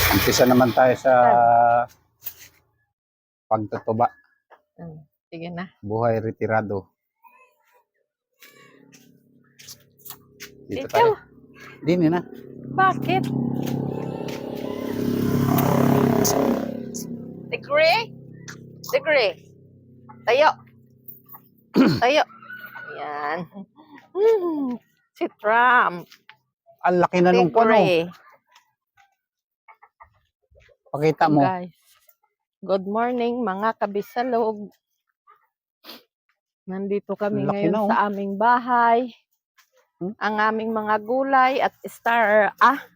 Umpisa naman tayo sa pagtutuba. Sige na. Buhay retirado. Dito Ito. tayo. Dini na. Bakit? Degree. Tayo. Tayo. Yan. Si Trump. Ang laki na nung kono. Pakita mo. Guys. Good morning mga kabisalog. Nandito kami ngayon na, sa aming bahay. Ang aming mga gulay at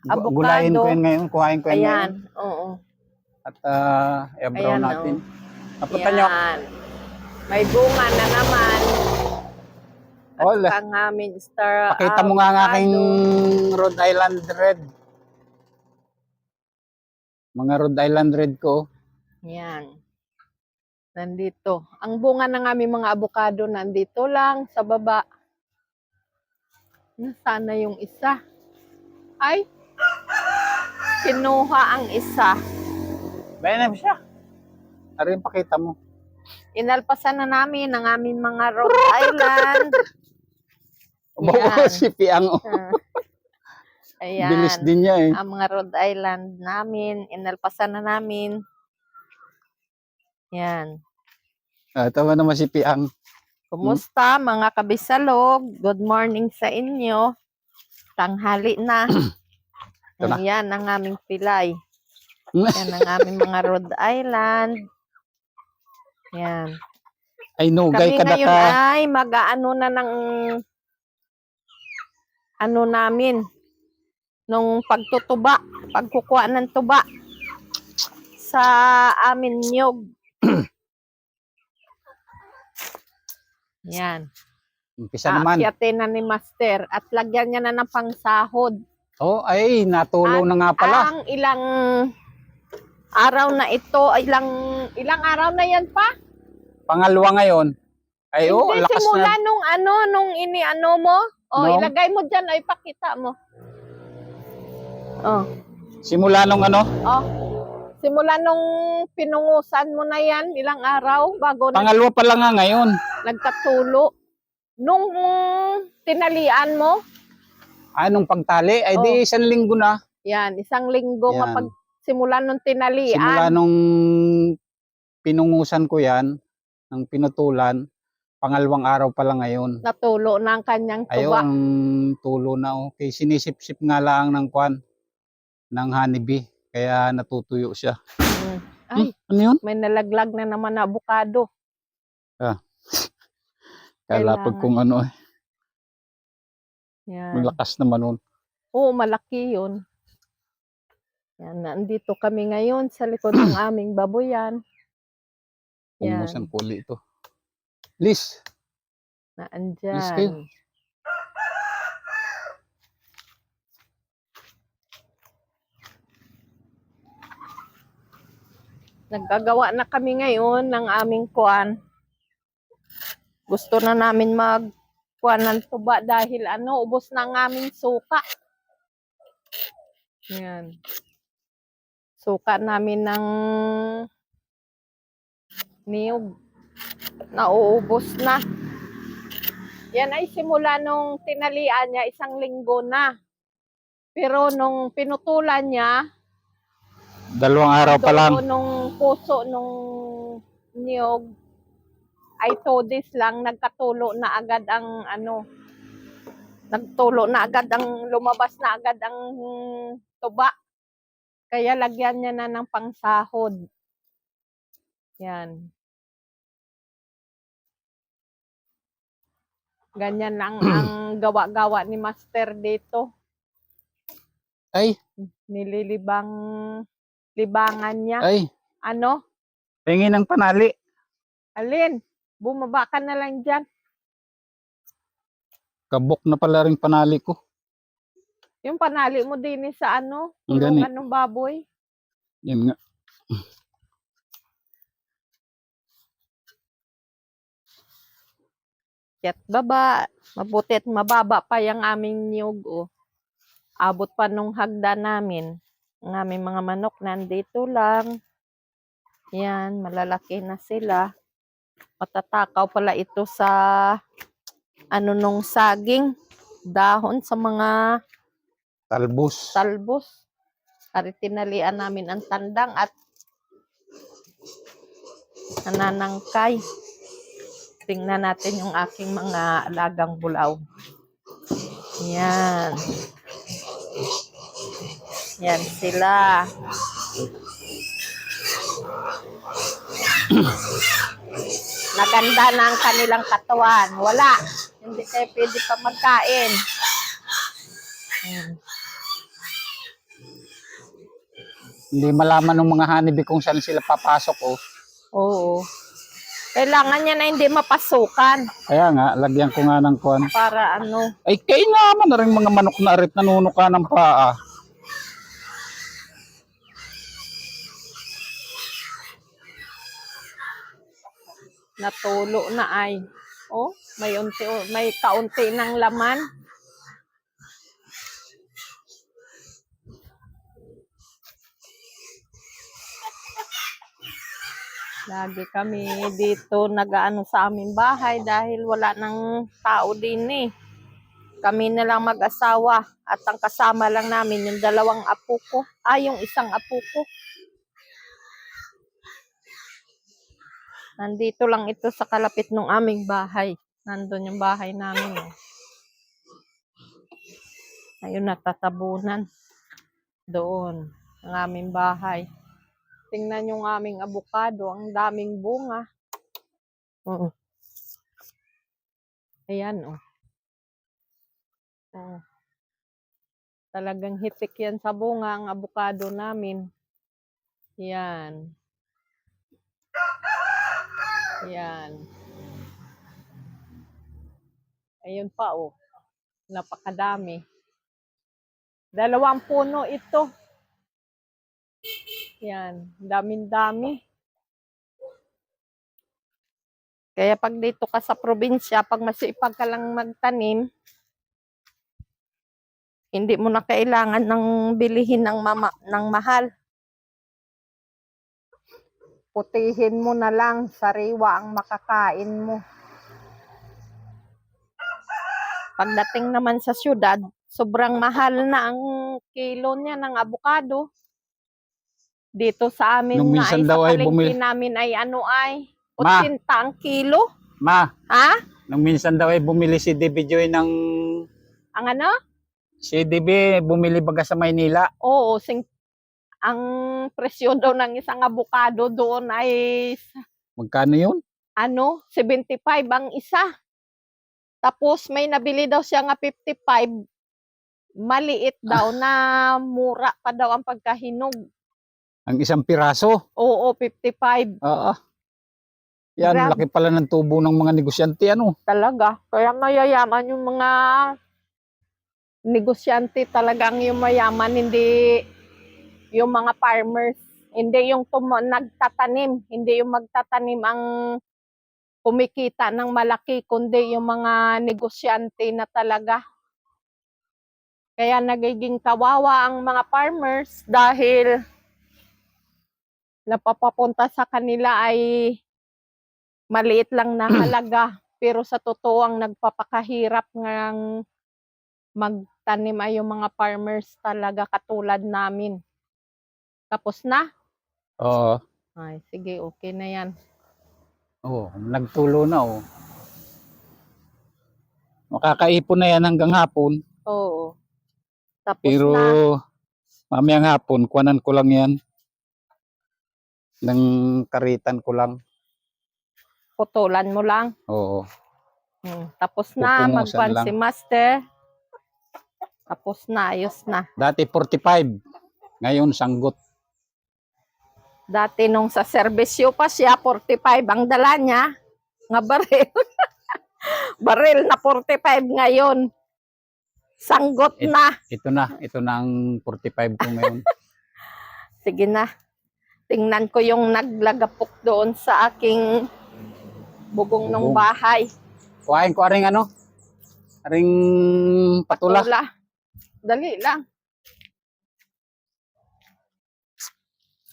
avocado. Gulayin ko yan ngayon. Kuhain ko yan ngayon. Ayan. Oo. At i-brown Ayan, natin. Napunta Ayan. nyo. May bunga na naman. At Hola. ang aming star Pakita mo nga ang aking Rhode Island Red. Mga Rhode Island Red ko. Yan. Nandito. Ang bunga ng aming mga avocado nandito lang sa baba. Nasaan na yung isa? Ay! Kinuha ang isa. Bayan na siya. Ano yung pakita mo? Inalpasan na namin ang aming mga Rhode Island. Oo, si Piang. Ayan. Bilis din niya eh. Ang mga Rhode Island namin. Inalpasan na namin. Yan. Tama naman si Piang. Kumusta mga kabisalog? Good morning sa inyo. Tanghali na. Yan ang aming pilay. Yan ang aming mga Rhode Island. Yan. Ay nugay Kami ngayon kadaka. ay mag-aano na ng ano namin nung pagtutuba, pagkukuha ng tuba sa amin niyog. Yan. Umpisa naman. Aakyatin na ni Master at lagyan niya na ng pangsahod. Oh, ay natulo At na nga pala. Ang ilang araw na ito, ilang araw na yan pa? Pangalawa ngayon. Ay oh, Hindi, lakas simula na. nung ini-ano mo. O, No? ilagay mo dyan, o ipakita mo. Oh. Simula nung ano? Oh. Simula nung pinungusan mo na yan, ilang araw bago Pangalawa pa lang nga ngayon. nagkatulo. Nung tinalian mo, Nung pagtali, ay di isang linggo na. yan, isang linggo Yan. kapag simula nung tinalian. Simula nung pinungusan ko yan, ng pinutulan, pangalawang araw pa lang ngayon. Natulo na ang kanyang tuba. Ayun, ang tulo na. Okay, sinisip-sip nga lang ng kwan, ng honeybee. Kaya natutuyo siya. Ay, Ano yun? may nalaglag na naman na avocado. Kalapag kung ano eh. Yan. Malakas naman nun. Oo, malaki yun. Yan, nandito kami ngayon sa likod ng aming baboyan. Pungusan ko ulit ito. Liz. Naandyan. Liz kayo. Naggagawa na kami ngayon ng aming kuwan. Gusto na namin magkuwan ng tuba dahil ubos na ang aming suka. Yan. Suka namin ng niyog. Nauubos na. Yan ay simula nung tinalian niya, isang linggo na. Pero nung pinutulan niya, 2 araw pa lang. nung puso nung niyog ay 2 days lang, nagkatulo na agad ang nagtulo na agad ang lumabas na agad ang tuba. Kaya lagyan niya na ng pangsahod. Yan. Ganyan lang ang gawa-gawa ni Master dito. Ay. Libangan niya. Ay. Ano? Tingin ng panali. Alin? Bumaba ka na lang dyan. Kabok na pala rin panali ko. Yung panali mo din sa Ang kulungan ng baboy. Yan nga. Kaya't baba. Mabuti at mababa pa yung aming niyog. Abot pa nung hagda namin. Ang aming mga manok nandito lang. Yan, malalaki na sila. Matatakaw pala ito sa ano nung saging. Dahon sa mga Talbos. talbos. Ari tinalian namin ang tandang at nananangkay. Tingnan natin yung aking mga alagang bulaw. Yan. Yan sila. Naganda na ang kanilang katawan. Wala. Hindi tayo pwede pa magkain. Hindi malaman ng mga honeybee kung saan sila papasok. Oh. Oo. Kailangan niya na hindi mapasukan. Kaya nga, lagyan ko nga ng kuwan. Para ano. Ay, kayo naman na rin mga manok na arit nanunuka ng paa. Natulo na ay. Oh, may kaunti ng laman. Lagi kami dito nag-aano sa aming bahay dahil wala nang tao din eh. Kami na lang mag-asawa at ang kasama lang namin yung dalawang apo ko. Yung isang apo ko. Nandito lang ito sa kalapit ng aming bahay. Nandun yung bahay namin. Eh. Ayun, natatabunan. Doon, ang aming bahay. Tingnan yung aming abukado. Ang daming bunga. Oo. Ayan, oh. Oh. Talagang hitik yan sa bunga ang abukado namin. Yan. Yan. Ayun pa, oh. Napakadami. 2 puno ito. Yan. Daming-dami. Kaya pag dito ka sa probinsya, pag masipag ka lang magtanim, hindi mo na kailangan ng bilihin ng mahal. Putihin mo na lang, sariwa ang makakain mo. Pagdating naman sa syudad, sobrang mahal na ang kilo niya ng abukado. Dito sa amin Nung nga minsan ay daw sa ay palengke namin ay 80 Ma. ang kilo. Ma, Ha? nung minsan daw ay bumili si DB Joy ng... Ang ano? Si DB bumili baga sa Maynila. Oo, ang presyo daw ng isang abukado doon ay Magkano yun? 75 ang isa. Tapos may nabili daw siya nga 55. Maliit daw na mura pa daw ang pagkahinog. Ang isang piraso? Oo, 55. Oo. Yan, Grabe. laki pala ng tubo ng mga negosyante, ano? Talaga. Kaya mayayaman yung mga negosyante, talagang yung mayaman, hindi yung mga farmers. Hindi yung nagtatanim. Hindi yung magtatanim ang kumikita ng malaki, kundi yung mga negosyante na talaga. Kaya nagiging kawawa ang mga farmers dahil napapapunta sa kanila ay maliit lang na halaga. Pero sa totoo ang nagpapakahirap ng magtanim ay yung mga farmers talaga katulad namin. Tapos na? Oo. Ay, sige, okay na yan. Oo, nagtulo na, oh. Makakaipon na yan hanggang hapon. Oo. Tapos Pero na. mamayang hapon, kuwanan ko lang yan. Ng karitan ko lang. Putulan mo lang. Oo. Tapos na, Pupungusan magpan lang. si Master. Tapos na, ayos na. Dati 45. Ngayon, sanggot. Dati nung sa serbisyo pa siya, 45 ang dala niya. Nga baril. Baril na 45 ngayon. Sanggot na. Ito na ang 45 ko ngayon. Sige na. Tingnan ko yung naglagapok doon sa aking bubong ng bahay. Kuhain ko aring ano? Aring patula. Dali lang.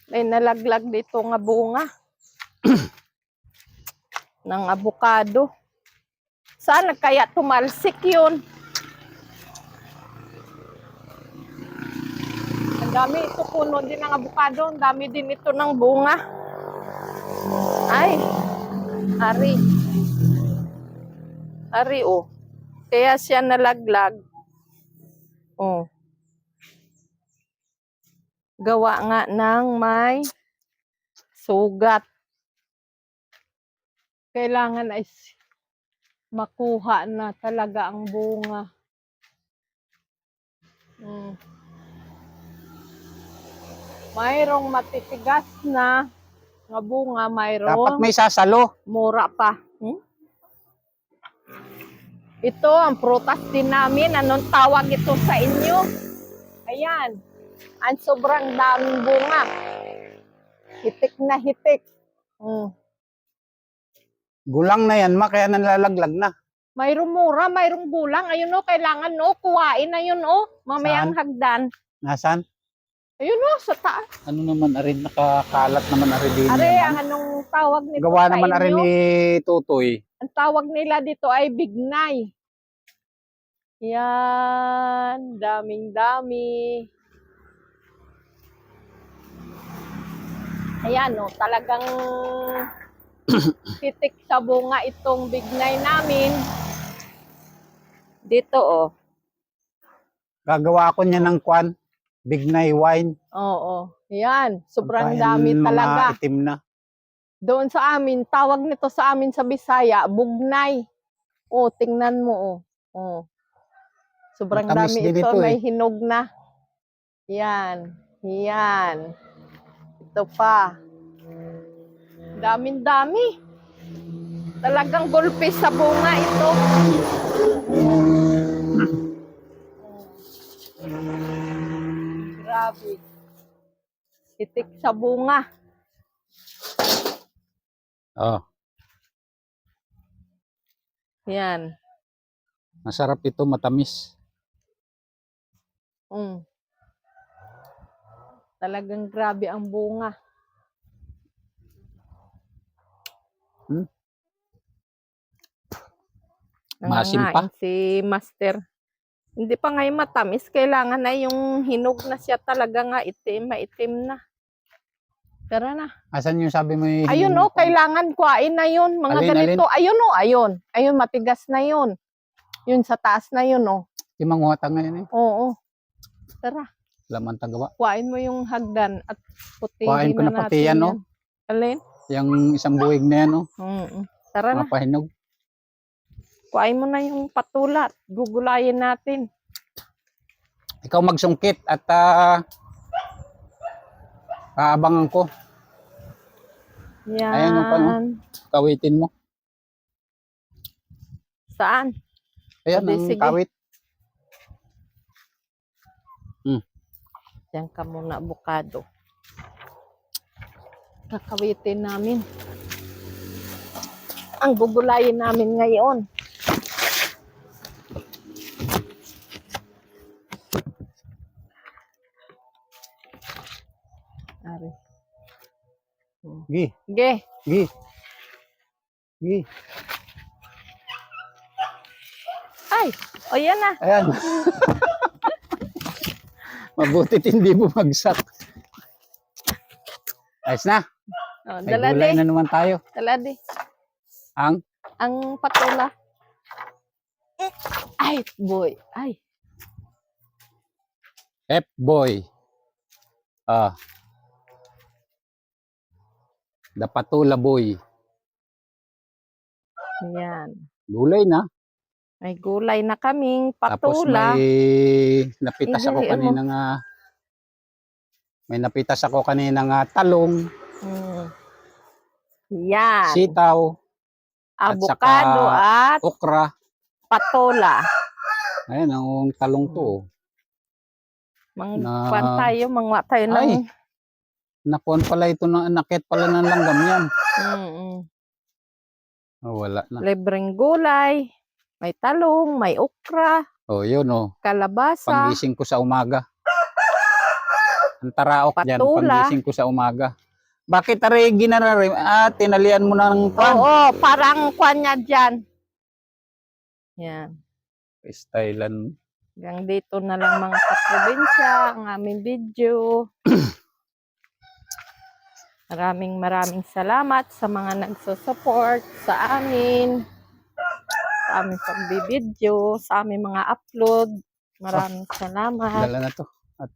May nalaglag dito nga bunga ng abukado. Sana kaya tumalsik yun. Ang dami ito puno din ng abukado. Ang dami din ito ng bunga. Ay, ari. Ari, oh. Kaya siya nalaglag. Oh. Gawa nga ng may sugat. Kailangan ay makuha na talaga ang bunga. Mayroong matitigas na nga bunga, Dapat mayroong may sasalo. mura pa. Ito ang prutas din namin. Anong tawag ito sa inyo? Ayan. Ang sobrang daming bunga. Hitik na hitik. Gulang na yan, ma, kaya nalalaglag na. Mayroong mura, mayroong gulang. Ayun o, kailangan o, kuhain na yun o. Mamayang hagdan. Nasaan? Ayun o, sa taas. Ano naman arin, nakakalat naman arin din. Are, ang anong tawag nito Gawa sa naman inyo? arin ni Tutoy. Ang tawag nila dito ay bignay. Yan, daming-dami. Ayan o, talagang titik sa bunga itong bignay namin. Dito o. Gagawa ako niya ng kwan, bignay wine. Oo, yan. Sobrang Pagkain dami mga talaga. itim na. Doon sa amin, tawag nito sa amin sa Bisaya, bugnay. O, tingnan mo o. O. Sobrang Matamis dami din ito, ito, may eh. hinog na. Yan. Yan. Ito pa. Daming-dami. Talagang gulpi sa bunga ito. Grabe. Titik sa bunga. Oh, Yan. masarap ito, matamis. Talagang grabe ang bunga. Maasim pa. Nangangain si Master. Hindi pa ngayon matamis. Kailangan na yung hinog na siya talaga nga itim, maitim na. Tara na. Asan yung sabi mo yung... Ayun o, kailangan kuhain na yun. Mga Alin, ganito. Ayun o, ayun. Ayun, matigas na yun. Yun sa taas na yun o. Yung manguhata ngayon eh. Oo. Tara. Laman tagawa. Kuhain mo yung hagdan at putihin Kuhain ko na natin pati yan, no? Alin? Yung isang buwig na yan, no? Tara na. Mapahinog. Kuhain mo na yung patula. Gugulayin natin. Ikaw magsungkit at aabangan ko. Yan. Ayan yung pano. Kawitin mo. Saan? Ayan Adi, ang sige. kawit. Diyan ka muna, abukado. Kakawitin namin. Ang gugulayin namin ngayon. Ari. Gi. Ge. Gi. Gi. Ay, o yan na. Ayan. Mabutit hindi bumagsak. Ayos na. O, May dala gulay di. na naman tayo. Dala di. Ang patula. Ay, boy. Ay. F-boy. The patula boy. Yan. Gulay na. May gulay na kaming Tapos patula. may napitas ako Igiliin mo. kanina nga. May napitas ako kanina nga talong, Yan. sitaw, Avocado at okra. patula. Ayan ang talong to. Mangkuan tayo, mangwa tayo ng... Ay. Nakuan pala ito na nakit pala ng langgam yan. Oh, wala na. Libreng gulay. May talong, may okra, Oh, yun oh. kalabasa. Panggising ko sa umaga. Ang taraok dyan, Patula. panggising ko sa umaga. Bakit aray ginarari? Tinalian mo ng kwan? Oo, parang kwan niya dyan. Yan. Stylan. Hanggang dito na lang mga kaprobinsya ang aming video. Maraming salamat sa mga nagsusupport sa amin. Sa aming pagbibideo, sa aming mga upload. Maraming salamat. Dala na to. At